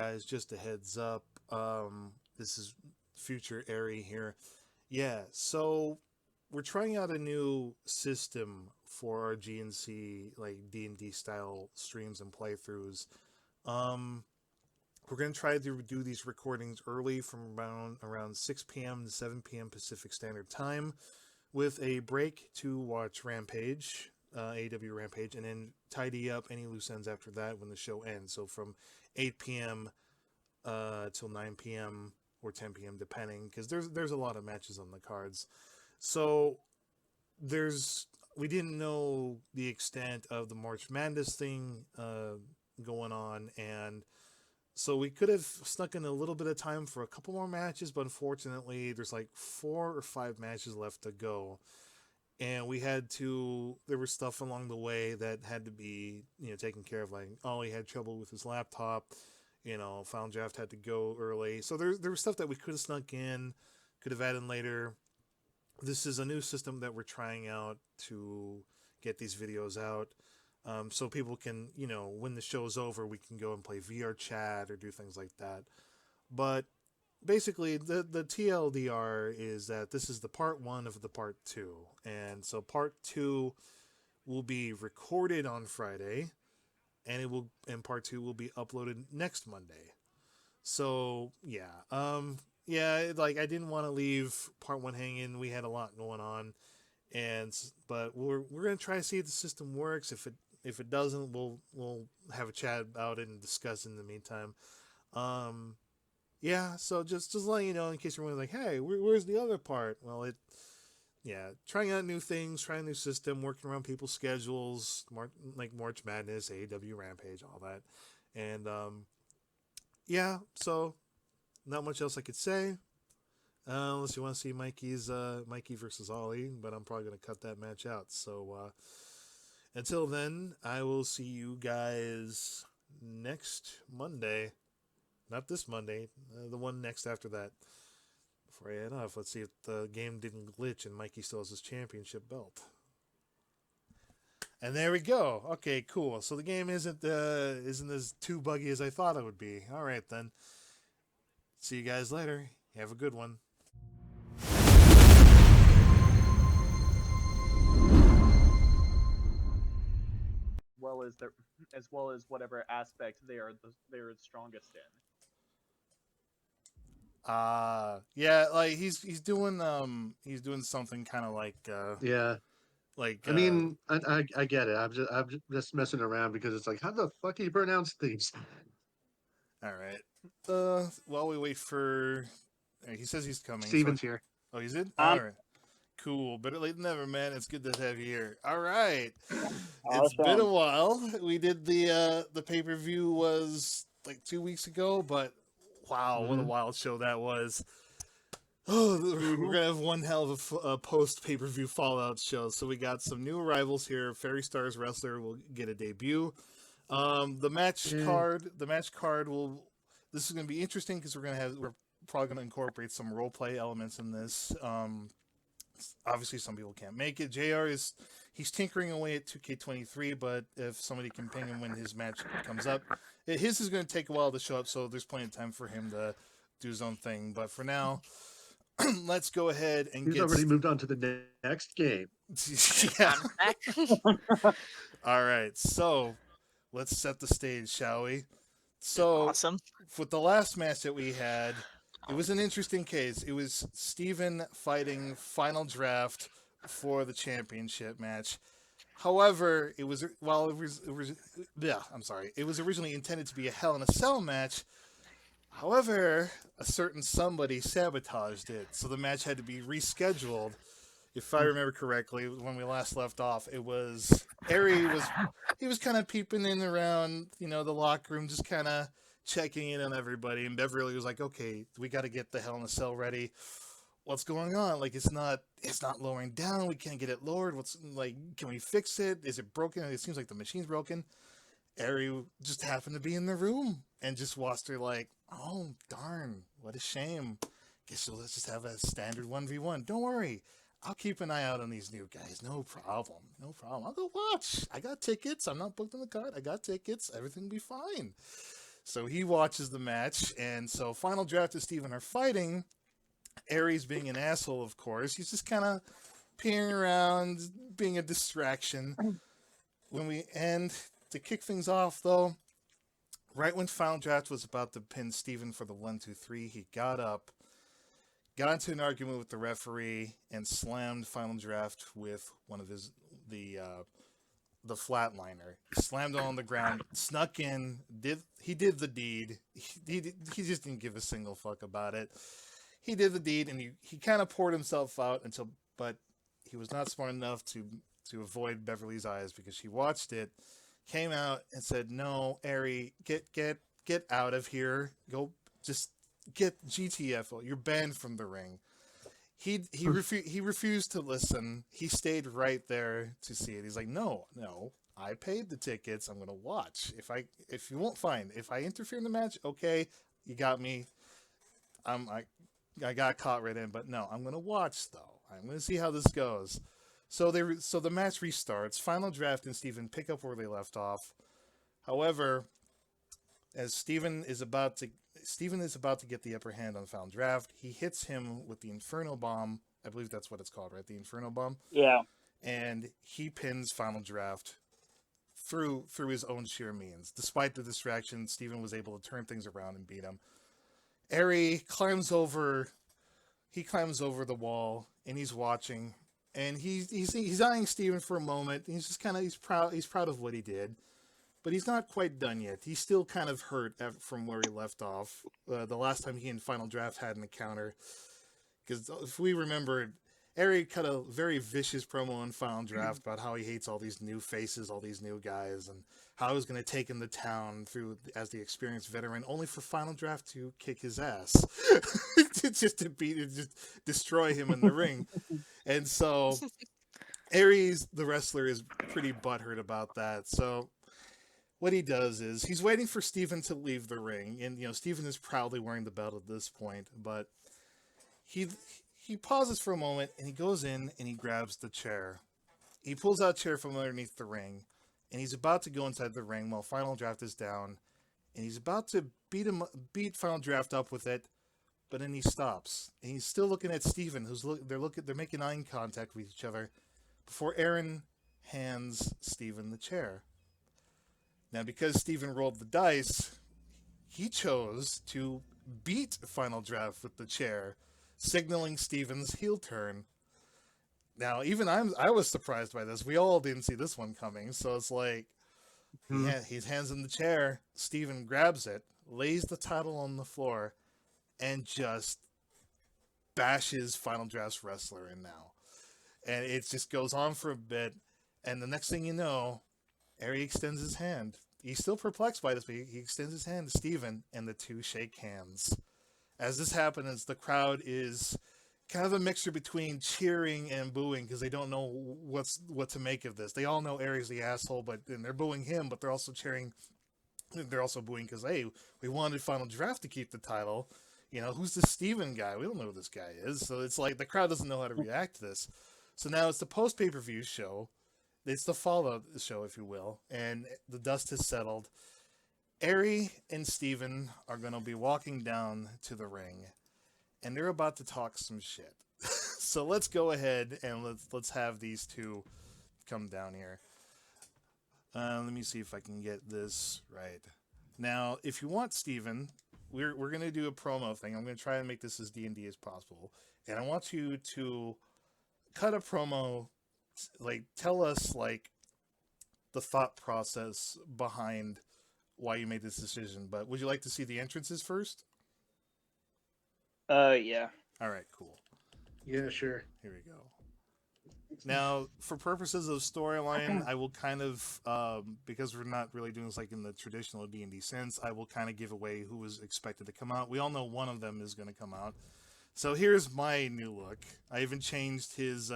guys, just a heads up. This is future Ari here. Yeah, so we're trying out a new system for our GNC like D&D style streams and playthroughs. Um, we're gonna try to do these recordings early from around 6 p.m. to 7 p.m. Pacific Standard Time, with a break to watch Rampage, AEW Rampage, and then tidy up any loose ends after that when the show ends. So from 8 p.m. Till 9 p.m. or 10 p.m. depending, because there's a lot of matches on the cards. So there's we didn't know the extent of the March Madness thing going on, and so we could have snuck in a little bit of time for a couple more matches, but unfortunately, there's like 4 or 5 matches left to go, and there was stuff along the way that had to be taken care of. Like Ollie had trouble with his laptop, Final Draft had to go early, so there was stuff that we could have snuck in, could have added later. This is a new system that we're trying out to get these videos out. So people can, when the show's over, we can go and play VR chat or do things like that. But basically, the TLDR is that this is the part one of the part two. And so part two will be recorded on Friday, and part two will be uploaded next Monday. So yeah, like I didn't want to leave part one hanging. We had a lot going on, but we're gonna try to see if the system works. If it doesn't, we'll have a chat about it and discuss in the meantime. Yeah, so just letting you know in case you're wondering, like, hey, where's the other part? Well, trying out new things, trying a new system, working around people's schedules, like March Madness, AEW Rampage, all that, and yeah, so not much else I could say. Unless you want to see Mikey versus Ollie, but I'm probably going to cut that match out. So until then, I will see you guys next Monday. Not this Monday, the one next after that. Before I head off, let's see if the game didn't glitch and Mikey still has his championship belt. And there we go. Okay, cool. So the game isn't as too buggy as I thought it would be. All right, then. See you guys later. Have a good one. As well as whatever aspect they're strongest in. Yeah, like he's doing something kind of like Yeah. like I mean, I get it. I'm just messing around because it's like, how the fuck do you pronounce things? all right. While we wait for he says he's coming. So Steven's here. oh, he's in. Um, All right. Cool. Better late than never, man. It's good to have you here. All right. It's been a awesome. while. We did the pay-per-view was like 2 weeks ago, but wow, what a Mm-hmm. wild show that was. Oh, Mm-hmm. we're gonna have one hell of a post pay per view Fallout show. So we got some new arrivals here. Faerie-StarV's wrestler will get a debut. The match Yay. card. The match card will. This is gonna be interesting because we're probably gonna incorporate some role play elements in this. Obviously, some people can't make it. Jr. He's tinkering away at 2K23, but if somebody can ping him when his match comes up, his is going to take a while to show up. So there's plenty of time for him to do his own thing. But for now, let's go ahead and He's get. already moved on to the next game. Yeah. All right. So let's set the stage, shall we? So Awesome. with the last match that we had, it was an interesting case. It was Steven fighting Final Draft for the championship match. However, it was it was originally intended to be a Hell in a Cell match. However, a certain somebody sabotaged it, so the match had to be rescheduled. If I remember correctly, when we last left off, it was Ari was kind of peeping in around, the locker room, just kind of checking in on everybody, and Beverly was like, "Okay, we got to get the Hell in a Cell ready. What's going on? Like, it's not lowering down. We can't get it lowered. What's like? Can we fix it? Is it broken? It seems like the machine's broken." Ari just happened to be in the room and just watched her like, "Oh darn, what a shame. Guess let's just have a standard 1v1. Don't worry, I'll keep an eye out on these new guys. No problem. No problem. I'll go watch. I got tickets. I'm not booked on the card. I got tickets. Everything will be fine." So he watches the match, and so Final Draft and Steven are fighting. Aries being an asshole, of course. He's just kind of peering around, being a distraction. When we end, to kick things off, though, right when Final Draft was about to pin Steven for the 1-2-3, he got up, got into an argument with the referee, and slammed Final Draft with one of the flatliner. He slammed it on the ground, snuck in, did the deed. He just didn't give a single fuck about it. He did the deed, and he kind of poured himself out but he was not smart enough to avoid Beverly's eyes, because she watched it, came out and said, "No, Ari, get out of here. Go, just get GTFO. You're banned from the ring." He refused to listen. He stayed right there to see it. He's like, no, I paid the tickets. I'm gonna watch. If you won't find, if I interfere in the match, okay, you got me. I got caught right in, but no, I'm gonna watch though. I'm gonna see how this goes. So the match restarts. Final Draft and Steven pick up where they left off. However, as Steven is about to get the upper hand on Final Draft, he hits him with the Inferno Bomb. I believe that's what it's called, right? The Inferno Bomb. Yeah. And he pins Final Draft through his own sheer means. Despite the distraction, Steven was able to turn things around and beat him. Ari climbs over the wall, and he's watching, and he's eyeing Steven for a moment. He's just he's proud of what he did. But he's not quite done yet. He's still kind of hurt from where he left off. The last time he and Final Draft had an encounter. Because if we remember, Ari cut a very vicious promo in Final Draft about how he hates all these new faces, all these new guys, and how he was going to take him to town as the experienced veteran, only for Final Draft to kick his ass. just destroy him in the ring. And so, Aries, the wrestler, is pretty butthurt about that. So what he does is he's waiting for Steven to leave the ring, and Steven is proudly wearing the belt at this point, but he pauses for a moment, and he goes in and he grabs the chair. He pulls out a chair from underneath the ring, and he's about to go inside the ring while Final Draft is down, and he's about to beat Final Draft up with it, but then he stops, and he's still looking at Steven, they're making eye contact with each other before Aaron hands Steven the chair. Now, because Steven rolled the dice, he chose to beat Final Draft with the chair, signaling Steven's heel turn. Now, even I was surprised by this. We all didn't see this one coming, so it's like, he hands him the chair, Steven grabs it, lays the title on the floor, and just bashes Final Draft's wrestler in now. And it just goes on for a bit, and the next thing you know, Ari extends his hand. He's still perplexed by this, but he extends his hand to Steven, and the two shake hands. As this happens, the crowd is kind of a mixture between cheering and booing, because they don't know what to make of this. They all know Ari's the asshole, and they're booing him, but they're also cheering. They're also booing because, hey, we wanted Final Draft to keep the title. Who's this Steven guy? We don't know who this guy is. So it's like the crowd doesn't know how to react to this. So now it's the post-pay-per-view show. It's the follow-up show, if you will, and the dust has settled. Ari and Steven are going to be walking down to the ring, and they're about to talk some shit. So let's go ahead and let's have these two come down here. Let me see if I can get this right. Now, if you want, Steven, we're going to do a promo thing. I'm going to try and make this as D&D as possible, and I want you to cut a promo. Tell us the thought process behind why you made this decision. But would you like to see the entrances first? Yeah. All right, cool. Yeah, sure. Here we go. Now, for purposes of storyline, I will kind of, because we're not really doing this in the traditional D&D sense, I will kind of give away who is expected to come out. We all know one of them is going to come out. So here's my new look. I even changed his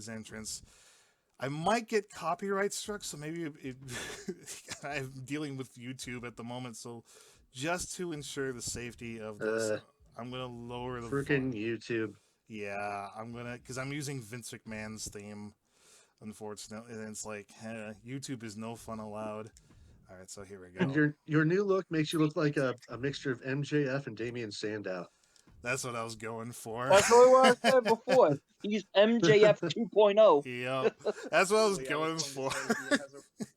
entrance. I might get copyright struck, so maybe I'm dealing with YouTube at the moment. So just to ensure the safety of this, I'm gonna lower the freaking YouTube. Yeah, because I'm using Vince McMahon's theme, unfortunately, and it's YouTube is no fun allowed. All right, so here we And go. your new look makes you look like a mixture of MJF and Damian Sandow. That's what I was going for. That's what I said before. He's MJF 2.0. Yep, that's what I was Actually, going for.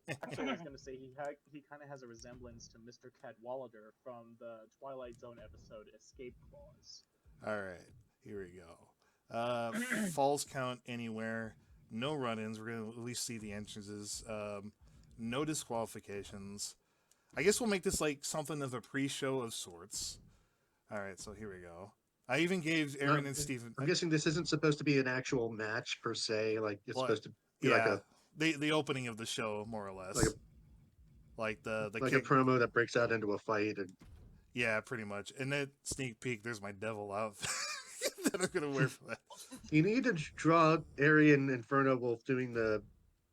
Actually, I was going to say he kind of has a resemblance to Mr. Cadwallader from the Twilight Zone episode Escape Clause. All right, here we go. Falls count anywhere. No run-ins. We're gonna at least see the entrances. No disqualifications. I guess we'll make this like something of a pre-show of sorts. All right, so here we go. I even gave Aaron and Steven. I'm guessing this isn't supposed to be an actual match per se. Like it's What? supposed to be Yeah, the opening of the show, more or less. Like the like kick. a promo that breaks out into a fight. And Yeah, pretty much. And that sneak peek, there's my devil outfit that I'm gonna wear for that. you need to draw Ari and Inferno Wolf doing the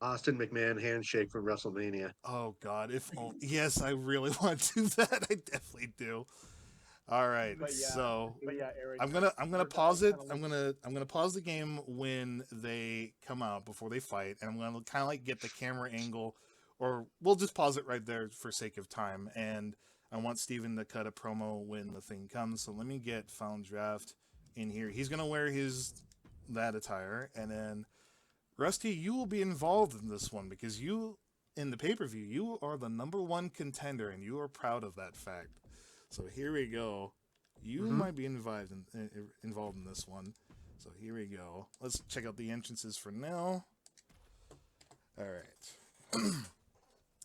Austin McMahon handshake from WrestleMania. Oh God! Yes, I really want to do that. I definitely do. All right, so Eric, I'm gonna pause it. I'm gonna pause the game when they come out before they fight, and I'm gonna kind of like get the camera angle, or we'll just pause it right there for sake of time. And I want Steven to cut a promo when the thing comes. So let me get Final Draft in here. He's gonna wear that attire, and then Rusty, you will be involved in this one because you, in the pay-per-view, you are the #1 contender, and you are proud of that fact. So here we go. You might be involved in this one. So here we go. Let's check out the entrances for now. All right.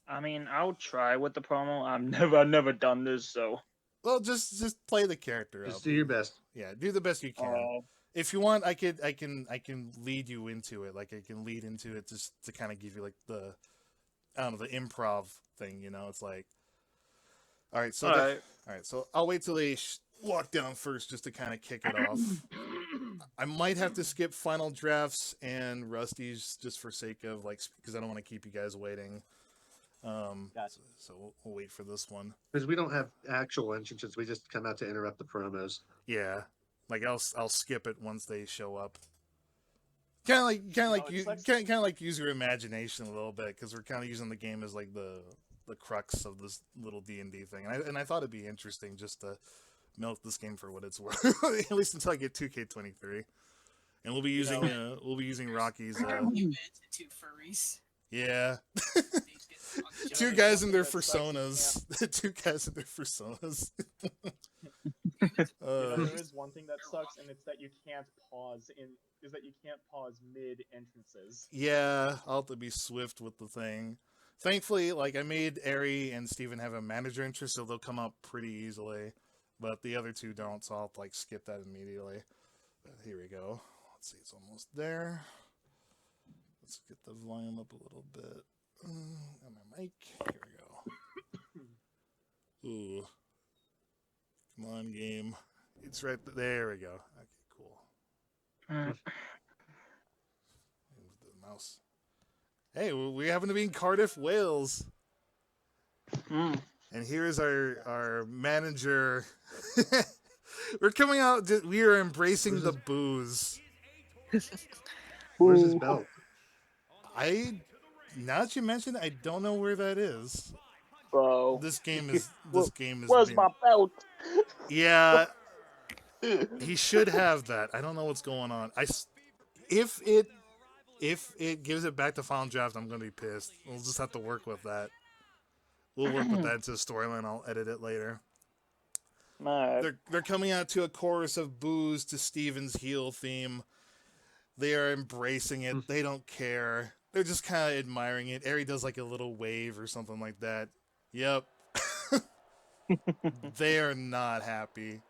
I mean, I'll try with the promo. I've never done this, so. Well, just play the character. Just do your best. Yeah, do the best you can. If you want, I can lead you into it. Like I can lead into it just to kind of give you like the, I don't know, the improv thing. You know, it's like, all right, so I'll wait till they walk down first just to kind of kick it off. I might have to skip Final Drafts and Rusty's just for sake of like, because I don't want to keep you guys waiting. Gotcha. So we'll wait for this one. Because we don't have actual entrances, we just come out to interrupt the promos. Yeah, like I'll skip it once they show up. Kind of like use your imagination a little bit because we're kind of using the game as like the crux of this little D&D thing, and I thought it'd be interesting just to milk this game for what it's worth, at least until I get 2K23, and we'll be using Rocky's. Two furries. Yeah. Two guys in their personas. Two guys in their personas. There is one thing that sucks, and it's that you can't pause mid entrances. Yeah, I'll have to be swift with the thing. Thankfully, like I made Ari and Steven have a manager interest, so they'll come up pretty easily. But the other two don't, so I'll have to, like skip that immediately. But here we go. Let's see, it's almost there. Let's get the volume up a little bit. Got my mic. Here we go. Ooh. Come on, game. It's right there we go. Okay, cool. Move the mouse. Hey, we happen to be in Cardiff, Wales. And here's our manager. We're coming out. We are embracing the booze. Where's his belt? Now that you mention it, I don't know where that is. Bro. This game is. Where's my belt? Yeah. He should have that. I don't know what's going on. If it gives it back to Final Draft, I'm gonna be pissed. We'll just have to work with that. We'll work with that into the storyline. I'll edit it later. They're coming out to a chorus of boos to Steven's heel theme. They are embracing it. They don't care. They're just kind of admiring it. Ari does like a little wave or something like that. Yep. They are not happy.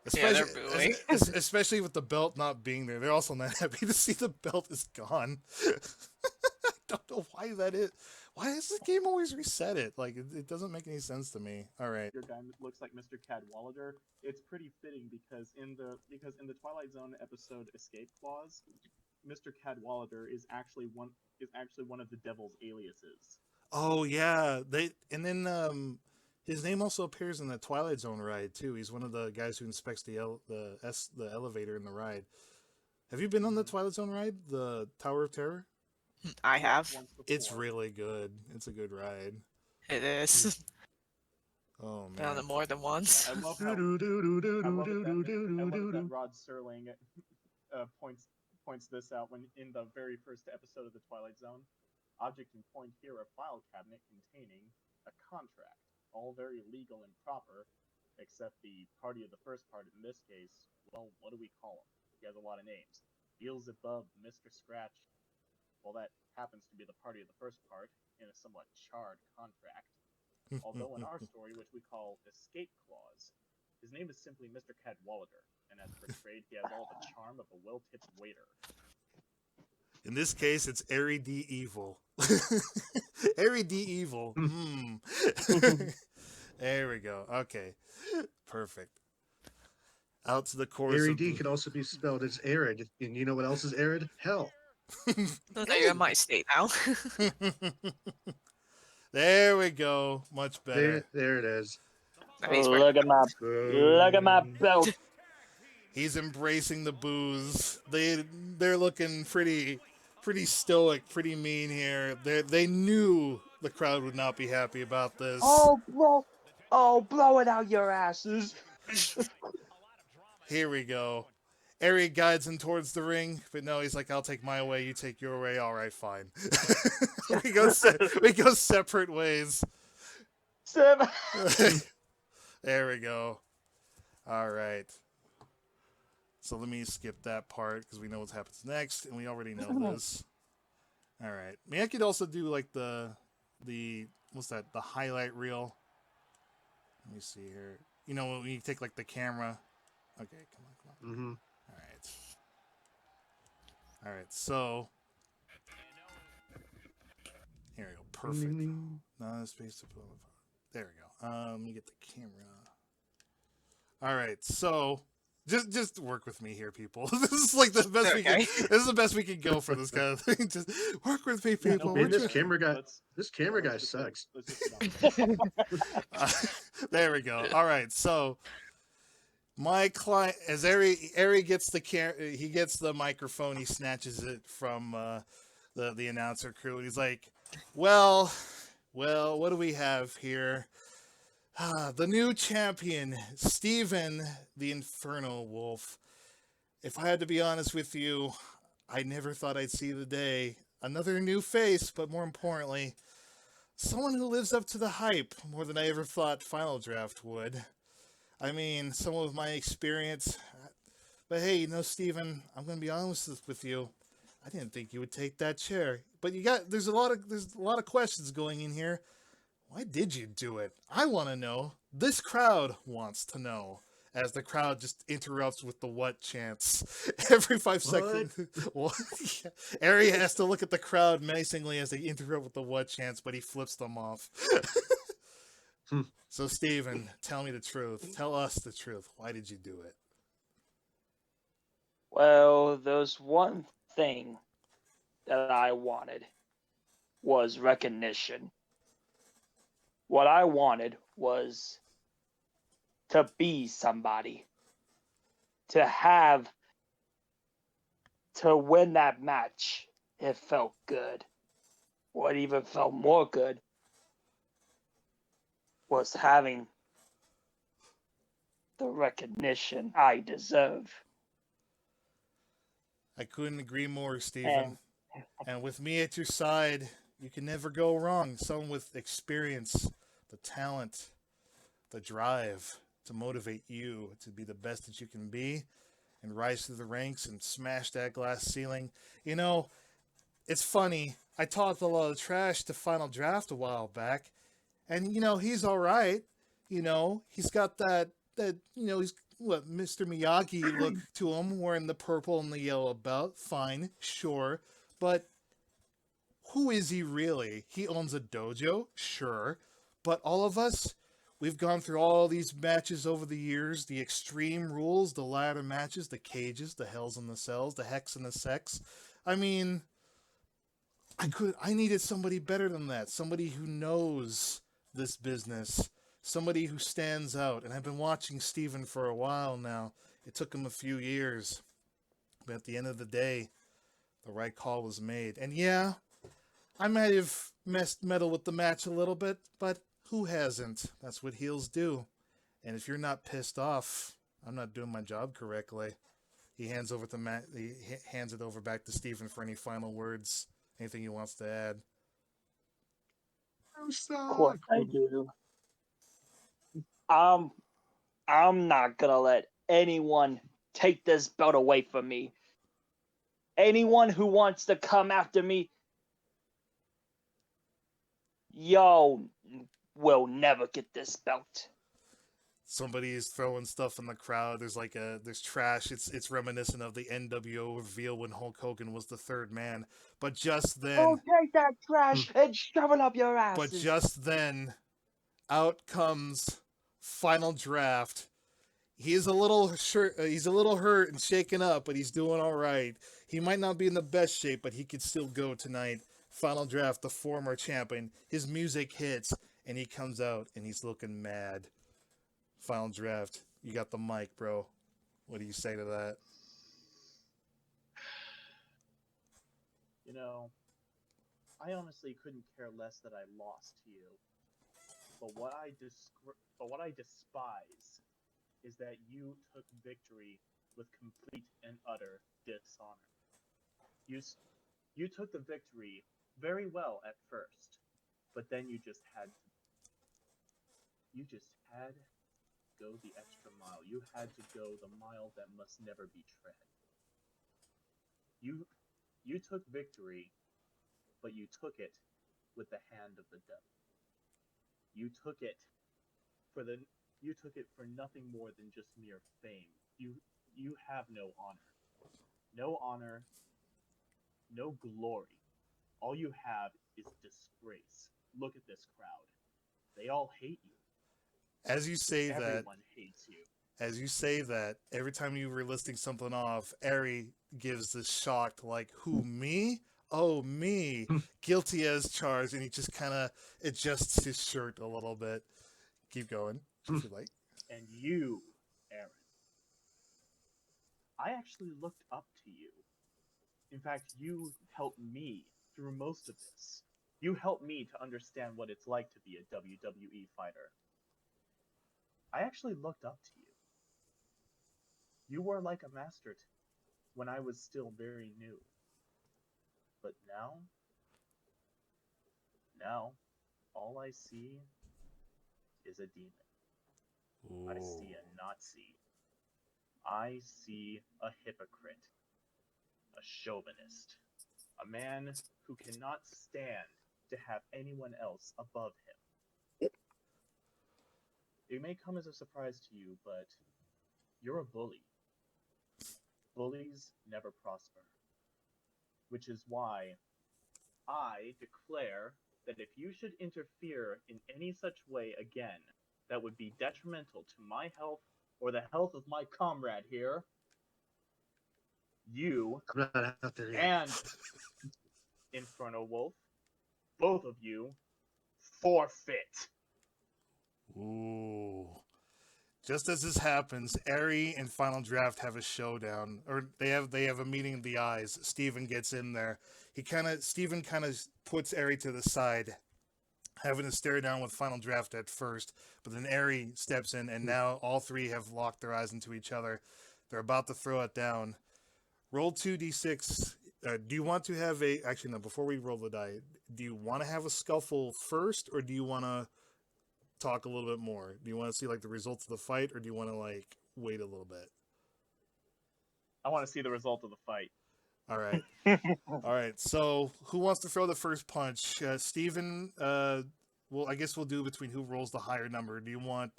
Especially with the belt not being there. They're also not happy to see the belt is gone. I don't know why that is. Why does this game always reset it? Like, it doesn't make any sense to me. All right. Your guy looks like Mr. Cadwallader. It's pretty fitting because in the Twilight Zone episode Escape Clause, Mr. Cadwallader is actually one of the devil's aliases. Oh yeah, his name also appears in the Twilight Zone ride too. He's one of the guys who inspects the elevator in the ride. Have you been on the Twilight Zone ride, the Tower of Terror? I have. It's really good. It's a good ride. It is. Oh Found man. it more than once. I love how I love that Rod Serling points this out when in the very first episode of the Twilight Zone. Object in point here a file cabinet containing a contract, all very legal and proper, except the party of the first part in this case. Well, what do we call him? He has a lot of names. Beelzebub, Mr. Scratch. Well, that happens to be the party of the first part in a somewhat charred contract. Although in our story, which we call Escape Clause, his name is simply Mr. Cadwallader, and as portrayed, he has all the charm of a well-tipped waiter. In this case, it's Ari D. Evil. Ari D. Evil. There we go. Okay. Perfect. Out to the chorus. Ari D could also be spelled as arid. And you know what else is arid? Hell. Looks like you're in my state now. There we go. Much better. There it is. Nice. Look at my belt. He's embracing the booze. They're looking pretty stoic, pretty mean here. They knew the crowd would not be happy about this. Oh, blow it out your asses. Here we go. Ari guides him towards the ring, but no, he's like, I'll take my way, you take your way. All right, fine. we go separate ways. There we go. All right. So let me skip that part because we know what happens next, and we already know this. All right. I mean, I could also do like the what's that? The highlight reel. Let me see here. You know, when you take like the camera. Okay, come on. Mm-hmm. All right. So here we go. Perfect. No space to put on the phone. There we go. Let me get the camera. All right. So just work with me here, people. This is like the best we can. This is the best we can go for this kind of thing. Just work with me, people. Man, this camera guy sucks. There we go. All right. So my client, as Ari gets he gets the microphone. He snatches it from the announcer crew, and he's like, "Well, what do we have here? The new champion, Steven the Inferno Wolf. If I had to be honest with you, I never thought I'd see the day. Another new face, but more importantly, someone who lives up to the hype more than I ever thought Final Draft would. I mean, someone with my experience. But hey, you know, Steven, I'm going to be honest with you. I didn't think you would take that chair. But there's a lot of questions going in here. Why did you do it? I want to know. This crowd wants to know. As the crowd just interrupts with the what chants. Every 5 seconds. What? Yeah. Ari has to look at the crowd menacingly as they interrupt with the what chants, but he flips them off. So, Steven, tell me the truth. Tell us the truth. Why did you do it? Well, there's one thing that I wanted was recognition. What I wanted was to be somebody, to win that match. It felt good. What even felt more good was having the recognition I deserve. I couldn't agree more, Steven. And with me at your side, you can never go wrong. Someone with experience, the talent, the drive to motivate you to be the best that you can be and rise through the ranks and smash that glass ceiling. You know, it's funny. I talked a lot of trash to Final Draft a while back, and, you know, he's all right. You know, he's got that you know, he's what Mr. Miyagi look to him, wearing the purple and the yellow belt. Fine, sure. But who is he really? He owns a dojo, sure. But all of us, we've gone through all these matches over the years, the extreme rules, the ladder matches, the cages, the hells and the cells, the hex and the sex. I mean, I needed somebody better than that. Somebody who knows this business. Somebody who stands out. And I've been watching Steven for a while now. It took him a few years. But at the end of the day, the right call was made. And yeah, I might have meddle with the match a little bit, but who hasn't? That's what heels do. And if you're not pissed off, I'm not doing my job correctly. He hands over to hands it over back to Steven for any final words. Anything he wants to add. Of course I do. I'm not gonna let anyone take this belt away from me. Anyone who wants to come after me, yo, will never get this belt. Somebody is throwing stuff in the crowd. There's trash. It's reminiscent of the NWO reveal when Hulk Hogan was the third man. But just then, Oh, take that trash and shove it up your asses. but just then, out comes Final Draft. He's a little hurt and shaken up, but he's doing all right. He might not be in the best shape, but he could still go tonight. Final Draft, the former champion. His music hits, and he comes out, and he's looking mad. Final Draft, you got the mic, bro. What do you say to that? You know, I honestly couldn't care less that I lost to you. But what I despise is that you took victory with complete and utter dishonor. You took the victory very well at first, but then you just had to go the extra mile. You had to go the mile that must never be tread. You took victory, but you took it with the hand of the devil. You took it for nothing more than just mere fame. You have no honor. No honor, no glory. All you have is disgrace. Look at this crowd. They all hate you. As you say Everyone hates you. As you say that, every time you were listing something off, Ari gives this shocked, like, who, me? Oh, me. Guilty as charged, and he just kind of adjusts his shirt a little bit. Keep going, if you like. And you, Aaron, I actually looked up to you. In fact, you helped me through most of this. You helped me to understand what it's like to be a WWE fighter. I actually looked up to you. You were like a master when I was still very new. But now, all I see is a demon. Ooh. I see a Nazi. I see a hypocrite. A chauvinist. A man who cannot stand to have anyone else above him. It may come as a surprise to you, but you're a bully. Bullies never prosper. Which is why I declare that if you should interfere in any such way again, that would be detrimental to my health or the health of my comrade here, you I'm not out there yet. and Inferno Wolf, both of you, forfeit. Ooh. Just as this happens, Ari and Final Draft have a showdown, or they have a meeting of the eyes. Steven gets in there. Steven kind of puts Ari to the side, having to stare down with Final Draft at first, but then Ari steps in, and now all three have locked their eyes into each other. They're about to throw it down. Roll 2d6. Do you want to have actually, no, before we roll the die, do you want to have a scuffle first, or do you want to talk a little bit more? Do you want to see like the results of the fight, or do you want to like wait a little bit? I want to see the result of the fight. All right. All right. So who wants to throw the first punch? Steven, well, I guess we'll do between who rolls the higher number. Do you want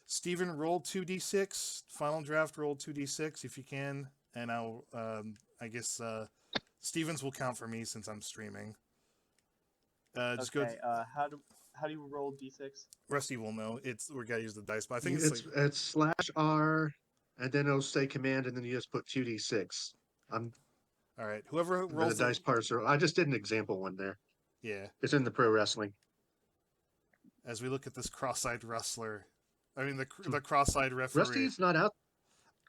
Steven roll 2d6? Final Draft roll 2d6 if you can. And I'll, I guess, Steven's will count for me since I'm streaming. Just okay, go. how do you roll d6? Rusty will know. We gotta use the dice, but I think It's /R, and then it'll say command, and then you just put 2d6. All right. Whoever And rolls the dice parser. I just did an example one there. Yeah. It's in the pro wrestling. As we look at this cross-eyed wrestler, I mean the cross-eyed referee. Rusty's not out.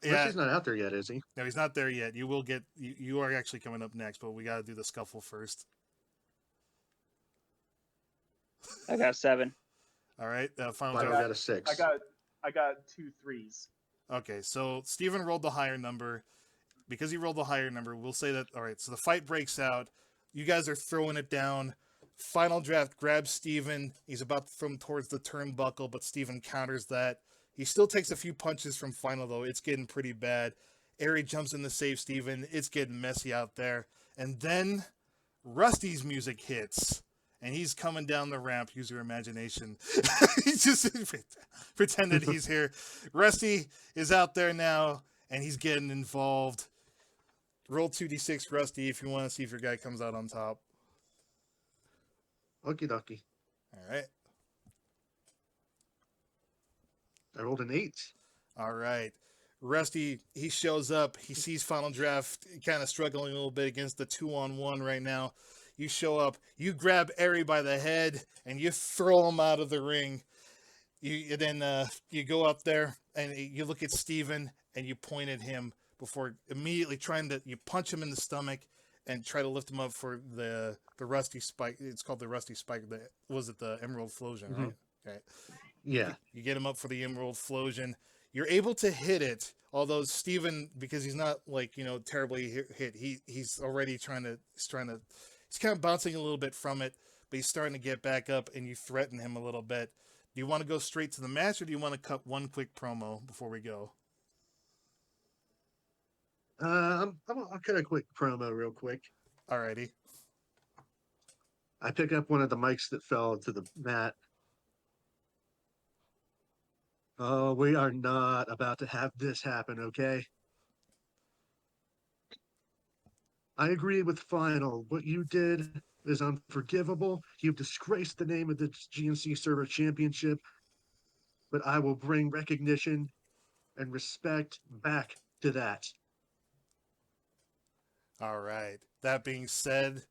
Yeah. Rusty's not out there yet, is he? No, he's not there yet. You will get. You are actually coming up next, but we got to do the scuffle first. I got 7. All right, final Final draft. got a 6. I got 2 3s. Okay, so Steven rolled the higher number. Because he rolled the higher number, we'll say that. All right, so the fight breaks out. You guys are throwing it down. Final draft grabs Steven. He's about to throw him towards the turnbuckle, but Steven counters that. He still takes a few punches from Final, though. It's getting pretty bad. Ari jumps in to save Steven. It's getting messy out there. And then Rusty's music hits. And he's coming down the ramp. Use your imagination. He just pretended he's here. Rusty is out there now, and he's getting involved. Roll 2d6, Rusty, if you want to see if your guy comes out on top. Okie dokie. All right. I rolled an 8. All right. Rusty, he shows up. He sees Final Draft kind of struggling a little bit against the 2-on-1 right now. You show up. You grab Ari by the head, and you throw him out of the ring. You go up there, and you look at Steven, and you point at him before immediately you punch him in the stomach and try to lift him up for the Rusty Spike. It's called the Rusty Spike. Was it the Emerald Flosion, right? Okay. Yeah. You get him up for the Emerald Flosion. You're able to hit it, although Steven, because he's not terribly hit, he's already he's kind of bouncing a little bit from it, but he's starting to get back up, and you threaten him a little bit. Do you want to go straight to the match, or do you want to cut one quick promo before we go? I'll cut a quick promo real quick. Alrighty. I pick up one of the mics that fell to the mat. Oh, we are not about to have this happen, okay? I agree with Final. What you did is unforgivable. You've disgraced the name of the GNC Server Championship, but I will bring recognition and respect back to that. All right. That being said,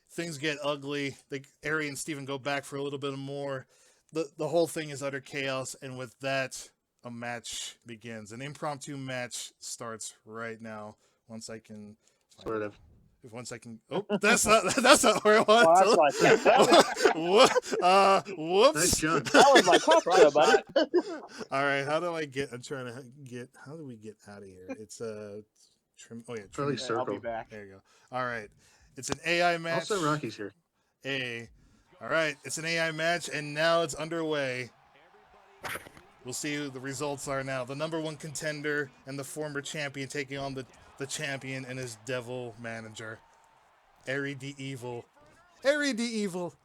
things get ugly. Ari and Steven go back for a little bit more. The whole thing is utter chaos, and with that, a match begins. An impromptu match starts right now. Once I can... Sort of. Once I can... Oh, that's not where I want whoops. Nice jump. That was my crossbow, buddy. All right, how do we get out of here? It's trim. Oh yeah, Probably trim. I'll be circle. back. There you go. All right, it's an AI match. Also, Rocky's here. All right, it's an AI match, and now it's underway. We'll see who the results are now. The number 1 contender and the former champion taking on the champion and his devil manager, Ari the Evil. Ari the Evil.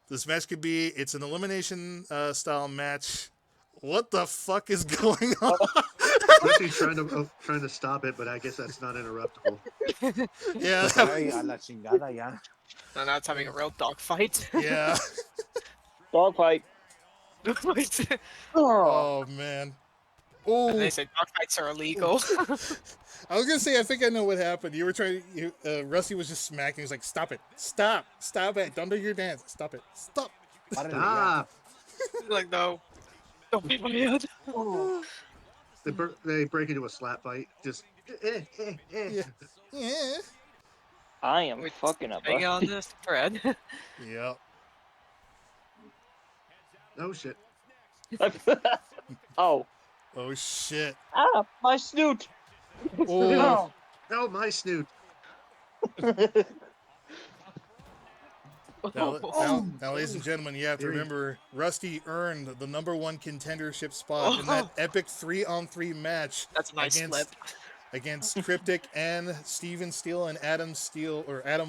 This match it's an elimination style match. What the fuck is going on? Rusty's trying to stop it, but I guess that's not interruptible. Yeah. Ay, a la chingada ya. So now it's having a real dog fight. Yeah. Dogfight. Oh man. Oh. And they say dog fights are illegal. I was gonna say, I think I know what happened. You were trying. Rusty was just smacking. He was like, "Stop it! Stop it! Don't do your dance! Stop it! Stop!" Párale ya. Ah, Like, no. Don't be my head. they break into a slap fight. Just Yeah. Yeah. I am We're fucking up. Hang on this thread. Yep. oh shit. Oh. Oh shit. Ah, my snoot. Oh. Oh, my snoot. Now, ladies and gentlemen, you have to remember, Rusty earned the number 1 contendership spot in that epic 3-on-3 match. That's a nice flip. Against Cryptic and Steven Steele and Adam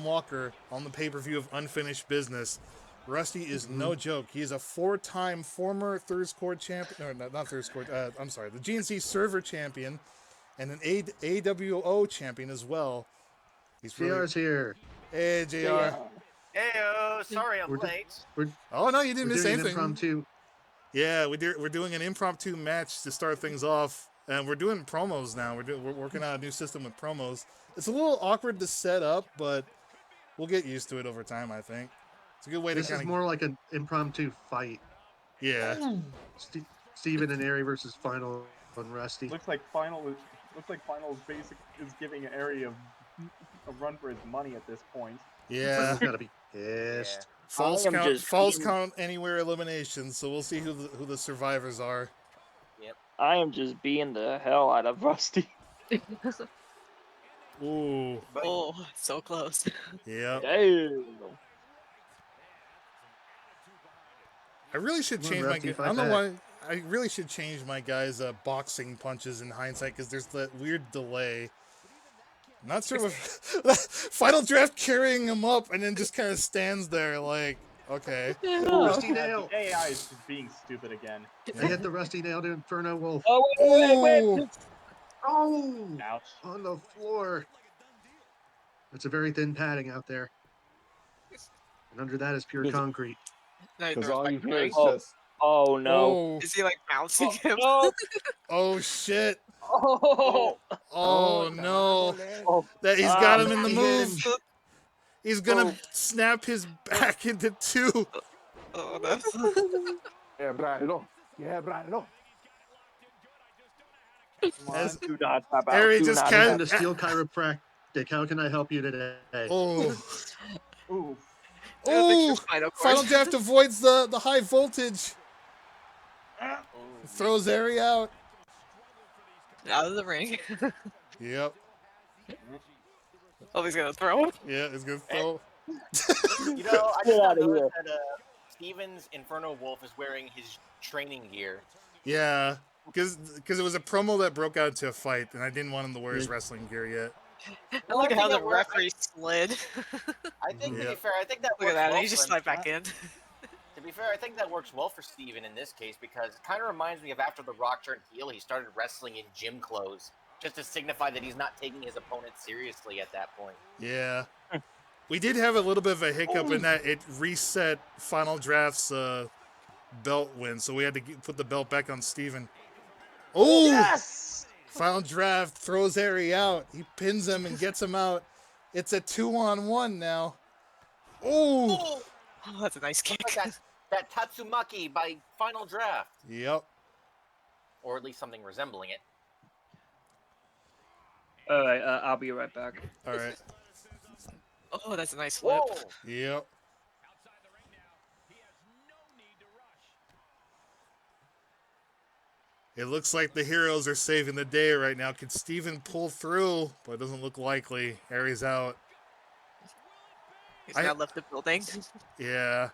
Walker on the pay-per-view of Unfinished Business. Rusty is no joke. He is a 4-time former Third Squad champion. No, not Third Squad. I'm sorry. The GNC Server champion and an AWO champion as well. He's really... JR's here. Hey, JR. Heyo, sorry I'm We're do- late. Oh, no, you didn't We're miss doing an anything. impromptu. Yeah, we're doing an impromptu match to start things off. And we're doing promos now. We're working on a new system with promos. It's a little awkward to set up, but we'll get used to it over time, I think. It's a good way This to kind is of... more like an impromptu fight. Yeah. Steven and Ari versus Final and Rusty. Looks like Final is giving Ari a run for his money at this point. Yeah. He's gotta be pissed. Falls am count, just falls being- count anywhere eliminations. So we'll see who the survivors are. I am just being the hell out of Rusty. Ooh, But Oh, so close. yeah. Damn. I really should Come on, change my. Rusty, I fight don't know back. why. I really should change my guys' boxing punches in hindsight because there's that weird delay. Not sure if Final Draft carrying him up and then just kind of stands there like, okay. Rusty Yeah, nail. the AI is just being stupid again. I hit the Rusty nail to Inferno Wolf. Oh, wait. Ooh, Oh, Ouch. on the floor. It's a very thin padding out there. And under that is pure Because- concrete. No, Because the all you respect hear ring. is Oh. just Oh no. oh, Is he like bouncing him? No. oh shit. Oh. Oh no. Oh. That he's got Ah, him in the Mickey move. Hinge. He's gonna Oh. snap his back into two. Oh, no. Quebrarlo. Come on. As Do not tap out. Ari Do just not can't- Welcome tap to Steel Chiropractic. How can I help you today? Oh, Ooh. oh. Spinal cord. Final Draft avoids the high voltage. Throws Ari out. Out of the ring. Yep. Oh, he's gonna throw. Yeah, he's gonna throw. you know, I Get just outta noticed that Steven's Inferno Wolf is wearing his training gear. Yeah, because it was a promo that broke out into a fight, and I didn't want him to wear his wrestling gear yet. And Well, look I at how think the that works. referee slid. I think, to Yeah. be fair, I think that Look works at that. well He just for slid him. back in. To be fair, I think that works well for Steven in this case because it kind of reminds me of after The Rock turned heel, he started wrestling in gym clothes just to signify that he's not taking his opponent seriously at that point. Yeah. We did have a little bit of a hiccup in that it reset Final Draft's belt win, so we had to put the belt back on Steven. Oh! Yes. Final Draft throws Ari out. He pins him and gets him out. It's a 2-on-1 now. Oh! Oh, that's a nice kick. Like that Tatsumaki by Final Draft, Yep. or at least something resembling it. All right. I'll be right back. All right. Oh, that's a nice flip. Whoa! Yep. It looks like the heroes are saving the day right now. Can Steven pull through? But it doesn't look likely. Ari's out. He's I- now left the building. Yeah.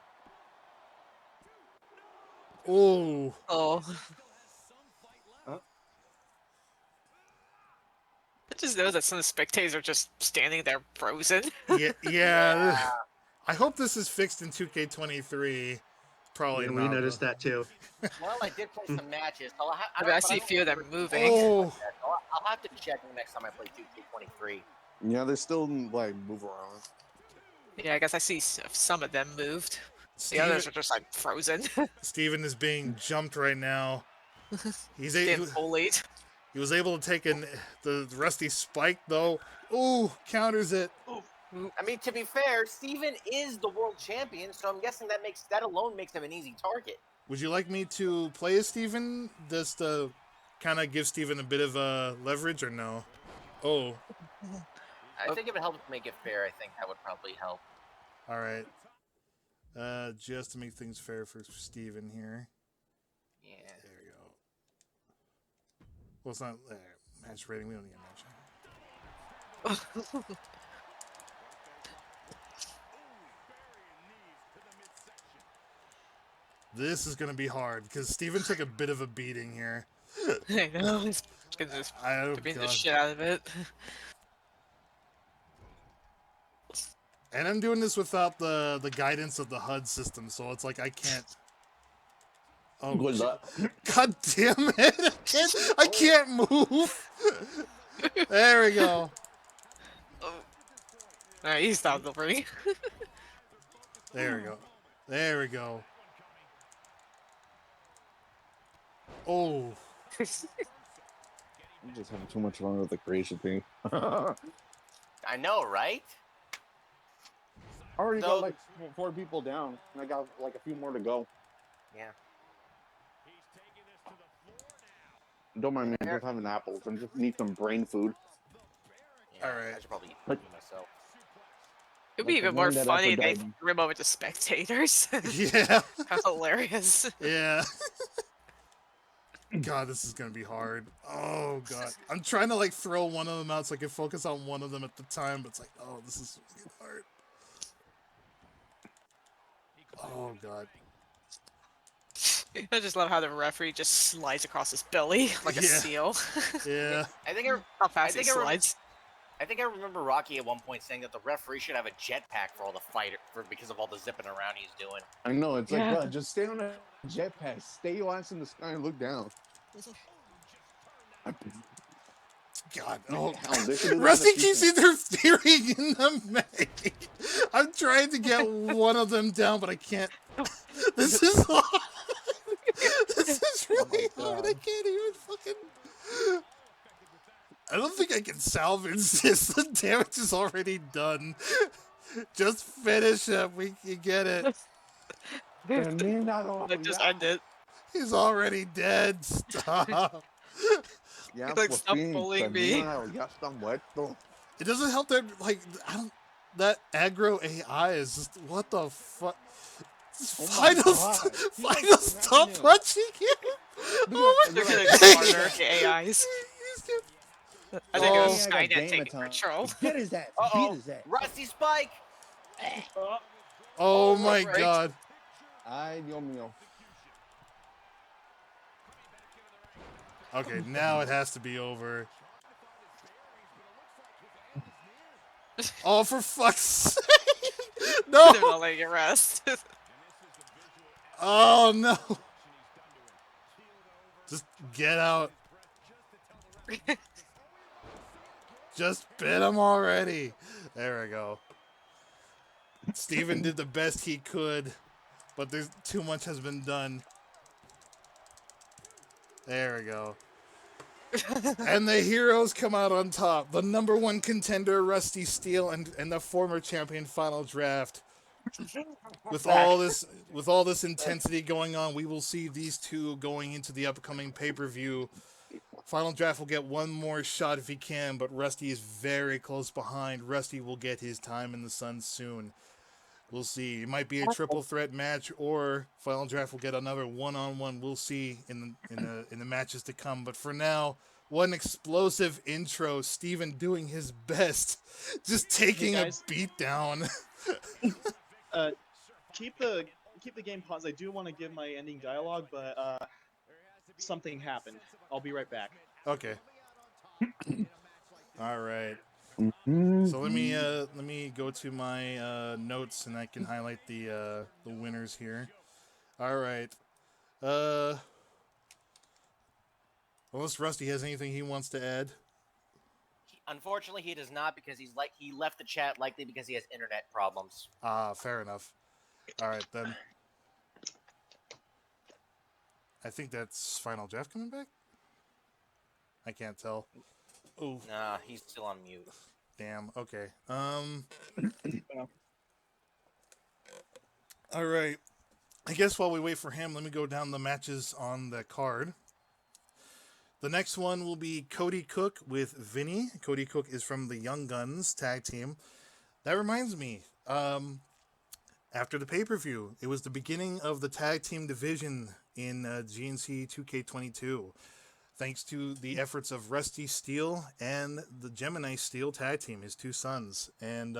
Oh. Oh. I just know that some of the spectators are just standing there frozen. Yeah. I hope this is fixed in 2K23. Probably Yeah, not. we noticed that too. Well, I did play some matches. So I mean, I see a few of them moving. Oh. I'll have to check the next time I play 2K23. Yeah, they still like move around. Yeah, I guess I see some of them moved. The Steven, others are just like frozen. Steven is being jumped right now. He's Stand a, bullied. he was able to take the rusty spike though. Ooh, counters it. I mean, to be fair, Steven is the world champion, so I'm guessing that alone makes him an easy target. Would you like me to play as Steven just to kind of give Steven a bit of leverage or no? Oh, I think if it helps make it fair, I think that would probably help. all right. Just to make things fair for Steven here. Yeah. There we go. Well, it's not match rating. We don't need a match. This is going to be hard because Steven took a bit of a beating here. I know. He's gonna just Oh, beat the God. shit out of it. And I'm doing this without the guidance of the HUD system, so it's like I can't. Oh, What's shit. that? God damn it! I can't move. There we go. Alright, he stopped the ring. There we go. There we go. Oh, I'm just having too much fun with the creation thing. I know, right? I already So- got like 4 people down, and I got like a few more to go. Yeah. Don't mind me, I'm just having apples. I just need some brain food. Yeah, All right. I should probably eat Like- myself. It'd be Like the even more one that funny if they Aphrodite. threw him over to spectators. Yeah. How hilarious. Yeah. God, this is gonna be hard. Oh god. I'm trying to like throw one of them out so I can focus on one of them at the time, but it's like, oh, this is really hard. Oh god. I just love how the referee just slides across his belly like a Yeah. seal. Yeah. I think How fast I he think I rem- slides. I think I remember Rocky at one point saying that the referee should have a jetpack for all the fighter because of all the zipping around he's doing. I know, it's like, Yeah. bro, just stay on a jetpack. Stay your ass in the sky and look down. God. Oh. Hell, they should do that in Rusty the keeps future. interfering in the match. I'm trying to get one of them down, but I can't. This is hard. This is really hard. I God. can't even fucking. I don't think I can salvage this. The damage is already done. Just finish him. We can get it. Like, just end it. He's already dead. Stop. Ya Like, por stop fin, bullying me. termina, ya está muerto. It doesn't help that, like, I don't. That aggro AI is just. What the fuck? Oh my Final, God. final stop him. punching him. Oh my They're Look getting at- smarter, the AIs. He's good. I think it Oh. was Skynet taking control. Get his ass. Uh-oh. Beat his ass. Rusty Spike. Oh my great. god. Ay, Dios mío. Okay, now it has to be over. Oh, for fuck's sake! They're No! not letting it rest. Oh no! Just get out. Just bit him already. There we go. Steven did the best he could, but there's too much has been done. There we go. And the heroes come out on top. The #1 contender, Rusty Steele, and the former champion Final Draft. With all this intensity going on, we will see these two going into the upcoming pay-per-view. Final Draft will get one more shot if he can, but Rusty is very close behind. Rusty will get his time in the sun soon. We'll see. It might be a triple threat match, or Final Draft will get another one-on-one. We'll see in the matches to come. But for now, one explosive intro. Steven doing his best, just taking a guys. beat down. Keep the game paused. I do want to give my ending dialogue, but something happened. I'll be right back. Okay. All right. Mm-hmm. So let me go to my notes and I can highlight the winners here. All right. Unless Rusty has anything he wants to add. Unfortunately, he does not because he left the chat likely because he has internet problems. Fair enough. All right then. I think that's Final Draft coming back. I can't tell. Oh, Nah, he's still on mute. damn. Okay. All right. I guess while we wait for him, let me go down the matches on the card. The next one will be Cody Cook with Vinny. Cody Cook is from the Young Guns tag team. That reminds me, after the pay-per-view, it was the beginning of the tag team division in GNC 2K22. Thanks to the efforts of Rusty Steele and the Gemini Steele tag team, his two sons. And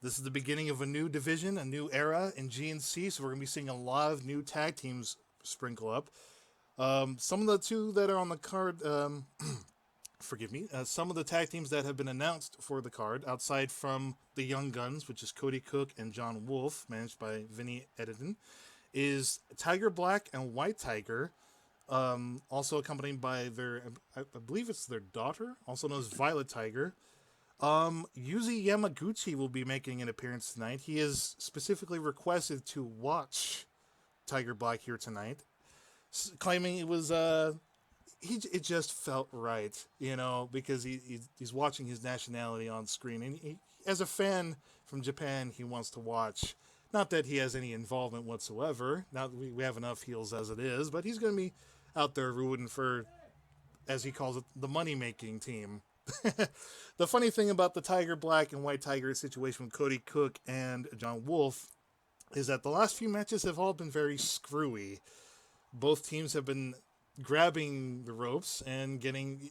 this is the beginning of a new division, a new era in GNC, so we're going to be seeing a lot of new tag teams sprinkle up. Some of the two that are on the card, forgive me, some of the tag teams that have been announced for the card, outside from the Young Guns, which is Cody Cook and John Wolf, managed by Vinny Edidin, is Tiger Black and White Tiger, also accompanied by their, I believe it's their daughter, also known as Violet Tiger. Yuzi Yamaguchi will be making an appearance tonight. He is specifically requested to watch Tiger Black here tonight, claiming it was it just felt right, you know, because he's watching his nationality on screen, and he, as a fan from Japan, he wants to watch. Not that he has any involvement whatsoever. Not we have enough heels as it is, but he's going to be out there rooting for, as he calls it, the money-making team. The funny thing about the Tiger Black and White Tiger situation with Cody Cook and John Wolf is that the last few matches have all been very screwy. Both teams have been grabbing the ropes and getting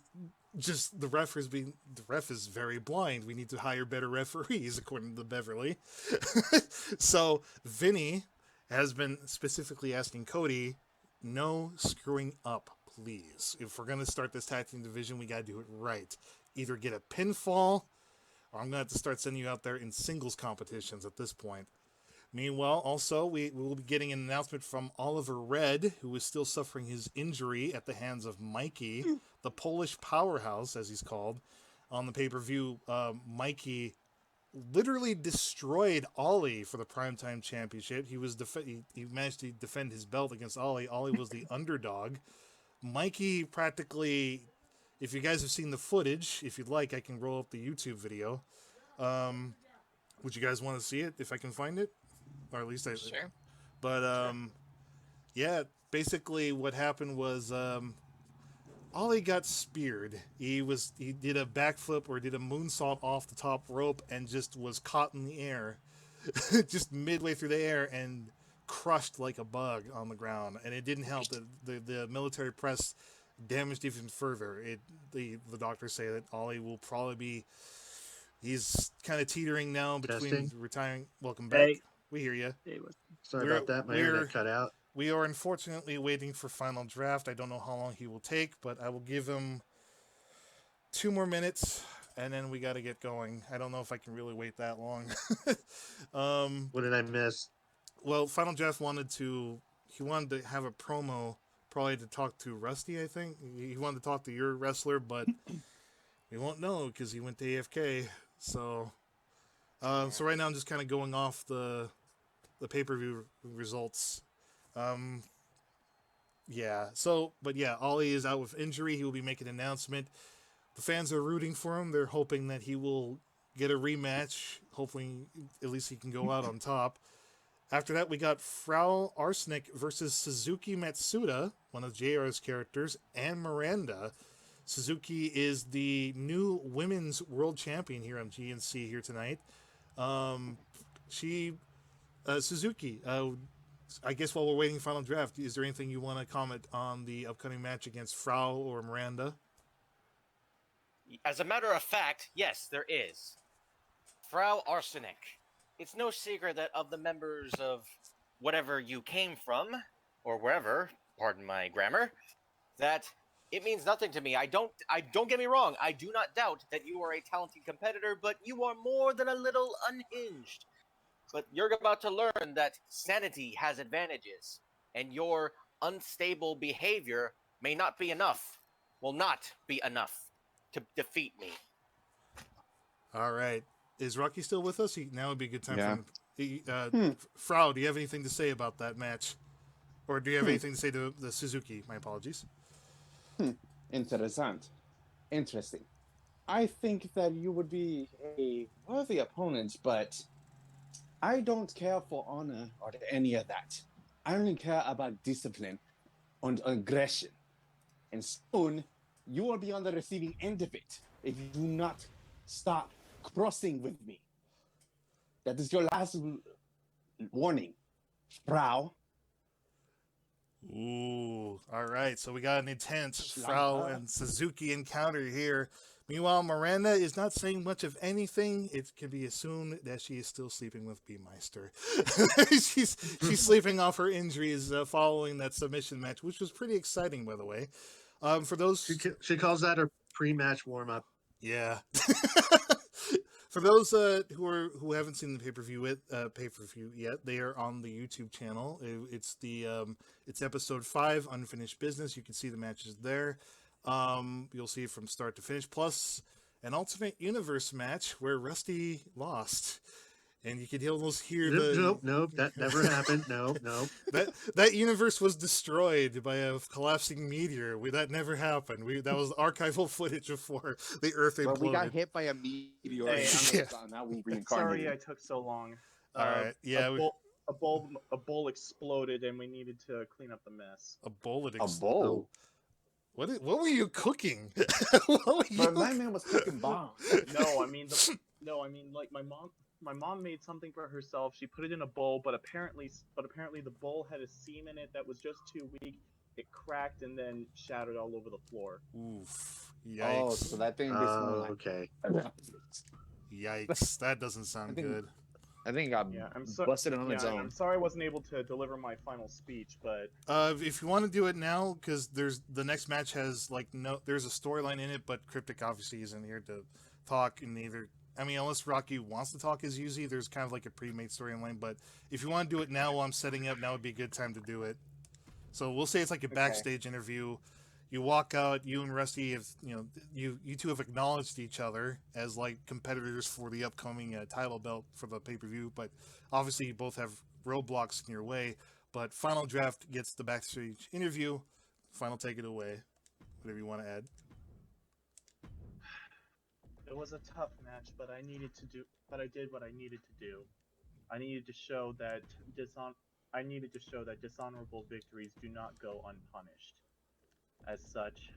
just the ref is very blind. We need to hire better referees, according to Beverly. So Vinny has been specifically asking Cody, no screwing up, please. If we're going to start this tag team division, we got to do it right. Either get a pinfall, or I'm going to have to start sending you out there in singles competitions at this point. Meanwhile, also, we will be getting an announcement from Oliver Red, who is still suffering his injury at the hands of Mikey, the Polish powerhouse, as he's called. On the pay-per-view, Mikey literally destroyed Ollie for the Primetime Championship. He managed to defend his belt against Ollie. Ollie was the underdog. Mikey practically, if you guys have seen the footage, if you'd like, I can roll up the YouTube video. Would you guys want to see it, if I can find it? Or at least I... Sure. But, yeah, basically what happened was... Ollie got speared. He did a backflip or did a moonsault off the top rope and just was caught in the air, just midway through the air, and crushed like a bug on the ground. And it didn't help. The military press damaged even further. The doctors say that Ollie will probably be. He's kind of teetering now between Testing. retiring. Welcome back. Hey. We hear you. Sorry about that. My internet cut out. We are unfortunately waiting for final draft. I don't know how long he will take, but I will give him 2 more minutes, and then we got to get going. I don't know if I can really wait that long. What did I miss? Well, final draft wanted to have a promo, probably to talk to Rusty, I think. He wanted to talk to your wrestler, but we won't know because he went to AFK. So right now I'm just kind of going off the pay-per-view results. Ollie is out with injury. He will be making an announcement. The fans are rooting for him. They're hoping that he will get a rematch. Hopefully, at least he can go out on top. After that, we got Frau Arsenic versus Suzuki Matsuda, one of JR's characters, and Miranda. Suzuki is the new women's world champion here on GNC here tonight. Suzuki, I guess while we're waiting for final draft, is there anything you want to comment on the upcoming match against Frau or Miranda? As a matter of fact, yes, there is. Frau Arsenic. It's no secret that of the members of whatever you came from, or wherever, pardon my grammar, that it means nothing to me. Don't get me wrong, I do not doubt that you are a talented competitor, but you are more than a little unhinged. But you're about to learn that sanity has advantages, and your unstable behavior may not be enough, will not be enough to defeat me. All right. Is Rocky still with us? Now would be a good time Yeah. for him. Frau, do you have anything to say about that match? Or do you have anything to say to the Suzuki? My apologies. Interesting. I think that you would be a worthy opponent, but I don't care for honor or any of that. I only care about discipline and aggression. And soon, you will be on the receiving end of it if you do not stop crossing with me. That is your last warning, Frau. Ooh, all right. So we got an intense Frau and Suzuki encounter here. Meanwhile, Miranda is not saying much of anything. It can be assumed that she is still sleeping with B-Meister. she's sleeping off her injuries following that submission match, which was pretty exciting, by the way. For those, She calls that her pre-match warm-up. yeah. For those who haven't seen the pay-per-view yet, they are on the YouTube channel. It's episode 5, Unfinished Business. You can see the matches there. You'll see it from start to finish, plus an alternate universe match where Rusty lost, and you could almost hear Nope, that never happened. No. that universe was destroyed by a collapsing meteor. That never happened. That was archival footage before the Earth imploded. But we got hit by a meteor. Hey, Now we reincarnated. Sorry I took so long. All right, yeah. A bowl exploded, and we needed to clean up the mess. A bowl. A bowl? What were you cooking? What were you But my man was cooking bombs. No, I mean like my mom made something for herself. She put it in a bowl, but apparently the bowl had a seam in it that was just too weak. It cracked and then shattered all over the floor. Oof. Oh, Yikes. so that thing be smelling like. Okay. Yikes. That doesn't sound think- good. I think it got Yeah, busted on its and own. I'm sorry I wasn't able to deliver my final speech, but If you want to do it now, because the next match has like there's a storyline in it, but Cryptic obviously isn't here to talk, and neither. I mean, unless Rocky wants to talk as usually, there's kind of like a pre-made storyline. But if you want to do it now while I'm setting up, now would be a good time to do it. So we'll say it's like a backstage interview. You walk out, you and Rusty have, you two have acknowledged each other as like competitors for the upcoming title belt for the pay-per-view, but obviously you both have roadblocks in your way. But Final Draft gets the backstage interview. Final, take it away. Whatever you want to add. it was a tough match. But I did what I needed to do. I needed to show that dishonorable victories do not go unpunished. As such,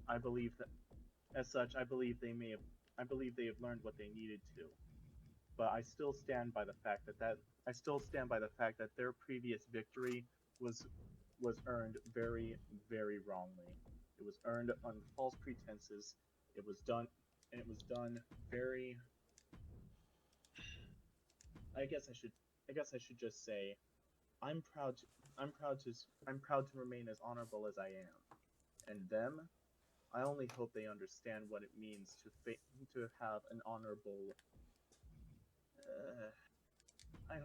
I believe they have learned what they needed to. But I still stand by the fact that their previous victory was earned very, very wrongly. It was earned on false pretenses. It was done very. I guess I should just say, I'm proud to remain as honorable as I am. And them, I only hope they understand what it means to have an honorable. I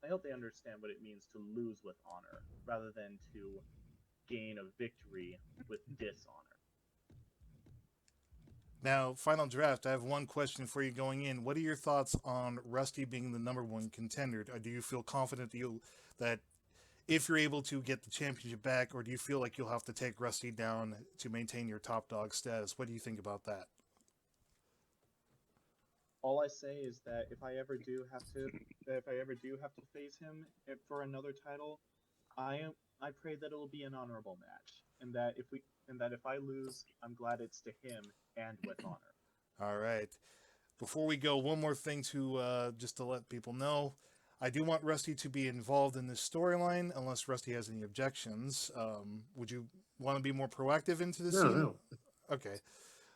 hope they understand what it means to lose with honor, rather than to gain a victory with dishonor. Now, Final Draft, I have one question for you going in. What are your thoughts on Rusty being the number one contender? Do you feel confident that if you're able to get the championship back, or do you feel like you'll have to take Rusty down to maintain your top dog status? What do you think about that? All I say is that if I ever do have to face him for another title, I pray that it will be an honorable match, and that if I lose, I'm glad it's to him and with honor. All right. Before we go, one more thing to just to let people know. I do want Rusty to be involved in this storyline, unless Rusty has any objections. Would you want to be more proactive into this scene? No. Okay.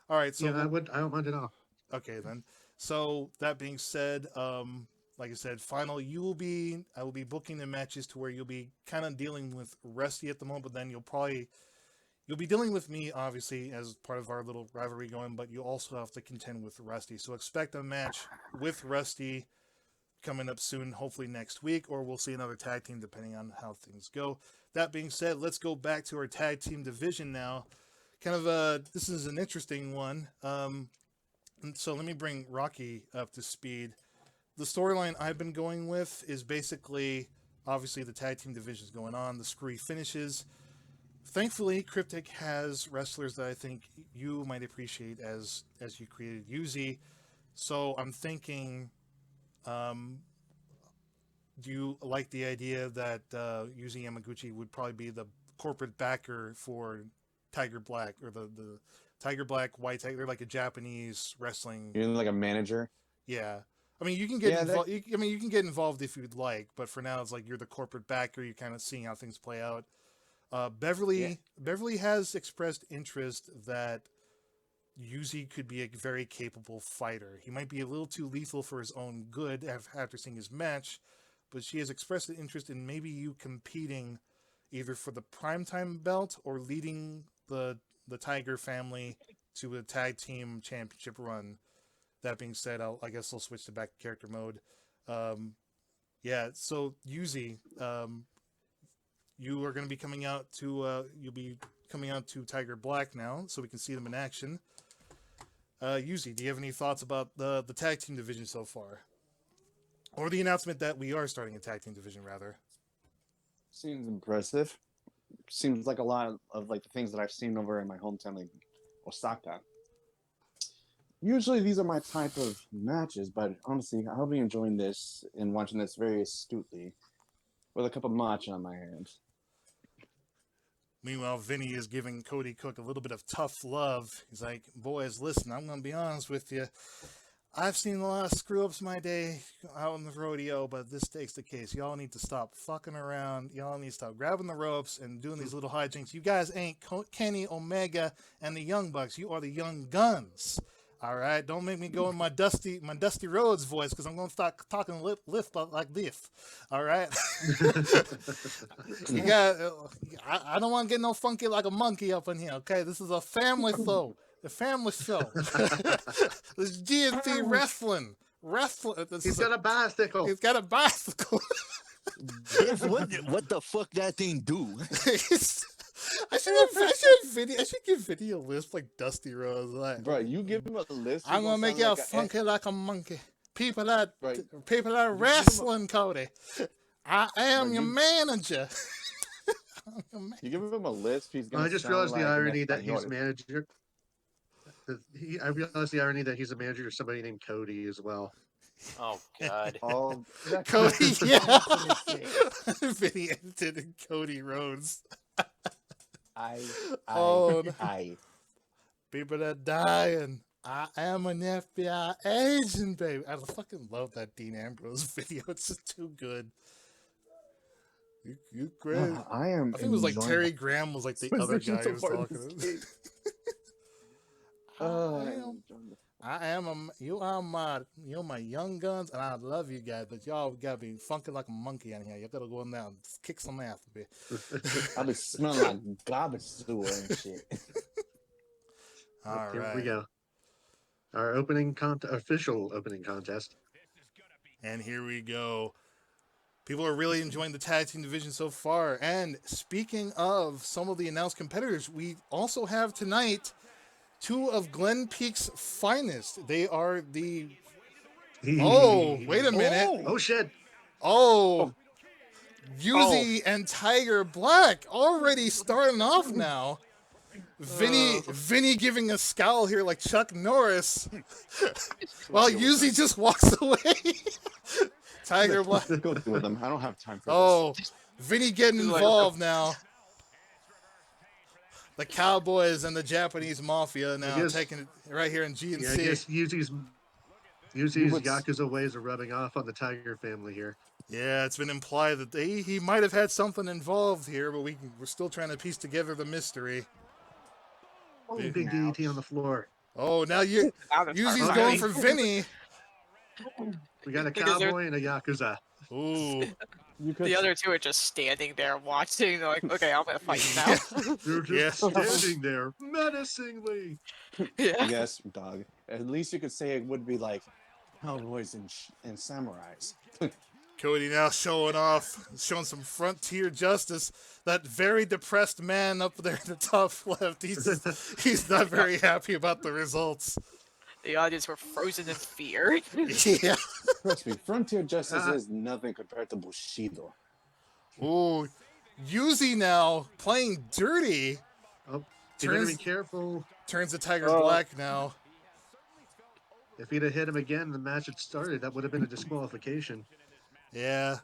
All right. So Yeah, I don't mind at all. Okay, then. So that being said, like I said, Final, I will be booking the matches to where you'll be kind of dealing with Rusty at the moment, but then you'll be dealing with me, obviously, as part of our little rivalry going, but you also have to contend with Rusty. So expect a match with Rusty coming up soon, hopefully next week, or we'll see another tag team depending on how things go. That being said, let's go back to our tag team division now. This is an interesting one. So let me bring Rocky up to speed. The storyline I've been going with is basically, obviously the tag team division is going on, the screwy finishes. Thankfully, Cryptic has wrestlers that I think you might appreciate as you created Yuzi. So I'm thinking, do you like the idea that Yuzi Yamaguchi would probably be the corporate backer for Tiger Black, or the Tiger Black, White Tiger? They're like a Japanese wrestling. You're like a manager. Yeah. I mean, you can get involved. I mean, you can get involved if you'd like, but for now, it's like you're the corporate backer. You're kind of seeing how things play out. Beverly has expressed interest that Yuzi could be a very capable fighter. He might be a little too lethal for his own good after seeing his match, but she has expressed an interest in maybe you competing either for the primetime belt or leading the Tiger family to a tag team championship run. That being said, I guess I'll switch to back to character mode. So Yuzi, you are going to be coming out to you'll be coming out to Tiger Black now, so we can see them in action. Yuzi, do you have any thoughts about the tag team division so far, or the announcement that we are starting a tag team division rather? Seems impressive. Seems like a lot of like the things that I've seen over in my hometown, like Osaka. Usually these are my type of matches, but honestly, I'll be enjoying this and watching this very astutely with a cup of matcha on my hands. Meanwhile, Vinny is giving Cody Cook a little bit of tough love. He's like, boys, listen, I'm going to be honest with you. I've seen a lot of screw-ups my day out on the rodeo, but this takes the case. Y'all need to stop fucking around. Y'all need to stop grabbing the ropes and doing these little hijinks. You guys ain't Kenny, Omega, and the Young Bucks. You are the Young Guns. All right? Don't make me go in my Dusty Rhodes voice, because I'm going to start talking lift like this. All right? You got. I don't want to get no funky like a monkey up in here, okay? This is a family show. The family show. This is GNC wrestling. He's got a bicycle. He's got a bicycle. What the fuck that thing do? I should give Vinny a list like Dusty Rhodes. Like, Bro, you give him a list. I'm gonna make you like funky like a monkey. People that Right. wrestling, Cody. I am your manager. You give him a list. He's gonna. I just sound realized like the irony an that he's Espanol. manager. I realized the irony that he's a manager to somebody named Cody as well. Oh God. Oh, that- Cody, yeah. Vinny edited and Cody Rhodes. Oh, no. People are dying. I am an FBI agent, baby. I fucking love that Dean Ambrose video. It's just too good. You great. I am. I think it was like enjoying Terry Graham was like the other guy who was talking. You're my Young Guns, and I love you guys, but y'all gotta be funky like a monkey out here. You gotta go in there and kick some ass a bit. I be smelling like garbage sewer and shit. All Here right. we go. Our official opening contest. And here we go. People are really enjoying the tag team division so far. And speaking of some of the announced competitors, we also have tonight two of Glen Peak's finest. They are the... Oh, wait a minute. Oh, shit. Oh, Yuzi and Tiger Black already starting off now. Vinny giving a scowl here like Chuck Norris, while Yuzi just walks away. Tiger Black. Go with them. I don't have time for Oh, Vinny getting involved now. The Cowboys and the Japanese Mafia now taking it right here in GNC. Yeah, I guess Yuzi's Yakuza ways are rubbing off on the Tiger family here. Yeah, it's been implied that he might have had something involved here, but we're still trying to piece together the mystery. Oh, big DDT on the floor. Oh, now Yuzi's going for Vinny. We got a cowboy and a Yakuza. Ooh. The other two are just standing there watching. They're like, okay, I'm gonna fight now. They're just standing there menacingly. Yeah. Yes, dog. At least you could say it would be like cowboys and samurais. Cody now showing some frontier justice. That very depressed man up there in the top left, he's not very happy about the results. The audience were frozen in fear. Yeah. Trust me, frontier justice is nothing compared to Bushido. Ooh, Yuzi now playing dirty. Oh, you better be careful. Turns to Tiger Black now. If he'd have hit him again, the match had started. That would have been a disqualification. Yeah.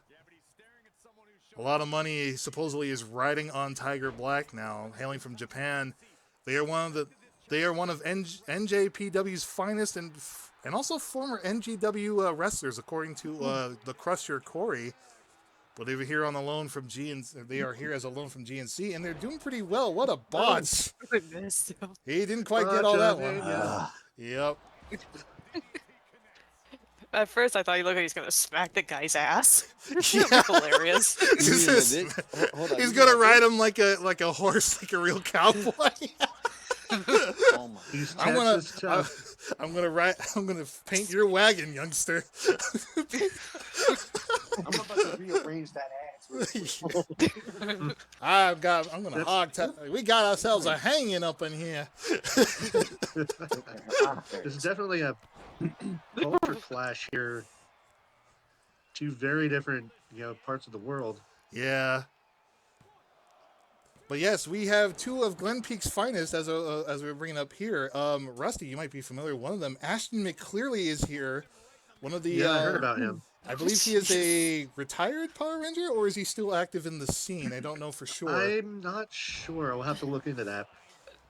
A lot of money supposedly is riding on Tiger Black now, hailing from Japan. They are one of NJPW's finest and also former NGW wrestlers, according to the Crusher Corey. But they were here on a loan from GNC. They are here as a loan from GNC, and they're doing pretty well. What a botch! He didn't quite get all that one. Yep. At first, I thought he looked like he's gonna smack the guy's ass. Yeah. Hilarious. He's gonna ride him like a horse, like a real cowboy. Oh my. I'm gonna paint your wagon, youngster. I'm about to rearrange that ass. We got ourselves a hanging up in here. There's definitely a culture clash here. Two very different, parts of the world. Yeah. But yes, we have two of Glen Peak's finest, as we're bringing up here. Rusty, you might be familiar with one of them. Ashton McCleary is here. One of the I heard about him. I believe he is a retired Power Ranger, or is he still active in the scene? I don't know for sure. I'm not sure. I'll have to look into that.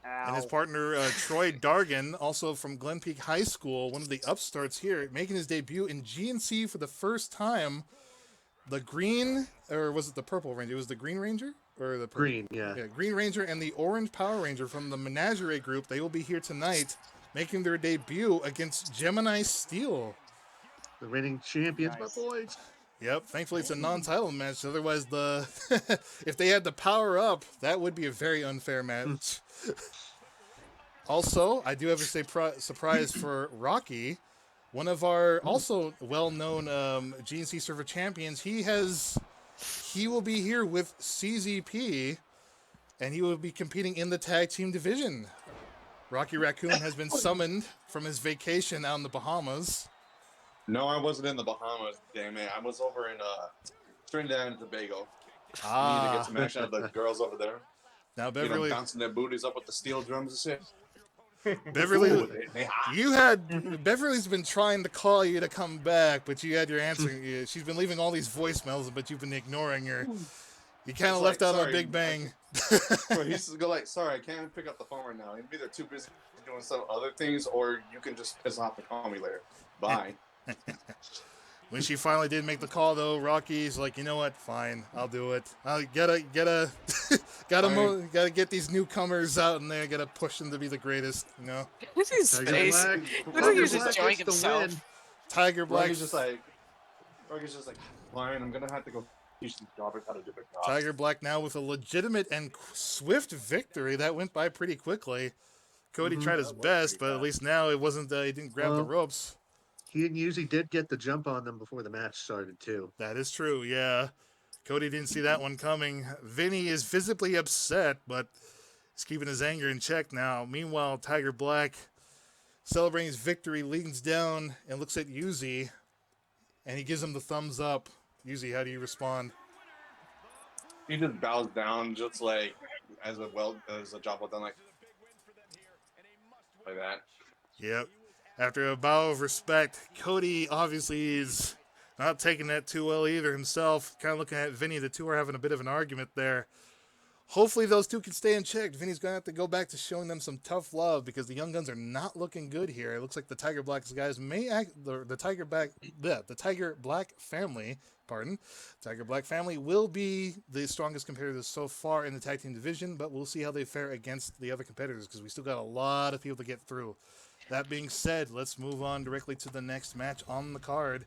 And his Ow. partner, Troy Dargan, also from Glen Peak High School, one of the upstarts here, making his debut in GNC for the first time. The green, or was it the purple ranger? It was the Green Ranger? Or the purple? Green, yeah. Yeah, Green Ranger and the Orange Power Ranger from the Menagerie group. They will be here tonight, making their debut against Gemini Steel. The reigning champions, Nice. my boys. Yep, thankfully it's a non-title match. Otherwise, if they had to power up, that would be a very unfair match. Also, I do have a surprise for Rocky, one of our also well-known GNC server champions. He will be here with CZP, and he will be competing in the tag team division. Rocky Raccoon has been summoned from his vacation out in the Bahamas. No, I wasn't in the Bahamas, damn it. I was over in Trinidad and Tobago. Need to get some action out of the girls over there. Now You know, Beverly, bouncing their booties up with the steel drums and shit. Beverly, Ooh, they hot. Beverly's been trying to call you to come back, but you had your answer. She's been leaving all these voicemails, but you've been ignoring her. You kind of It's left like, out on a sorry, Big Bang. Bro, he used to go like, sorry, I can't pick up the phone right now. You're either too busy doing some other things, or you can just piss off and call me later. Bye. When she finally did make the call, though, Rocky's like, you know what? Fine, I'll do it. I gotta get these newcomers out in there. Gotta push them to be the greatest. You know, Look at his Tiger face. Black. Looks like he was Tiger Black enjoying gets the himself. win. Tiger Black. Rocky's just like, fine, I'm gonna have to go teach these jobbers how to do their job. Tiger Black now with a legitimate and swift victory that went by pretty quickly. Cody tried his That was best, pretty but at least now it wasn't. He didn't grab the Well, ropes. He usually did get the jump on them before the match started, too. That is true. Yeah, Cody didn't see that one coming. Vinny is visibly upset, but he's keeping his anger in check now. Meanwhile, Tiger Black, celebrating his victory, leans down and looks at Yuzi, and he gives him the thumbs up. Yuzi, how do you respond? He just bows down, just like as a job well done, like that. Yep. After a bow of respect, Cody obviously is not taking that too well either himself. Kind of looking at Vinny. The two are having a bit of an argument there. Hopefully those two can stay in check. Vinny's going to have to go back to showing them some tough love because the Young Guns are not looking good here. It looks like the Tiger Black guys may act, the Tiger Black family, Tiger Black family will be the strongest competitors so far in the tag team division, but we'll see how they fare against the other competitors because we still got a lot of people to get through. That being said, let's move on directly to the next match on the card.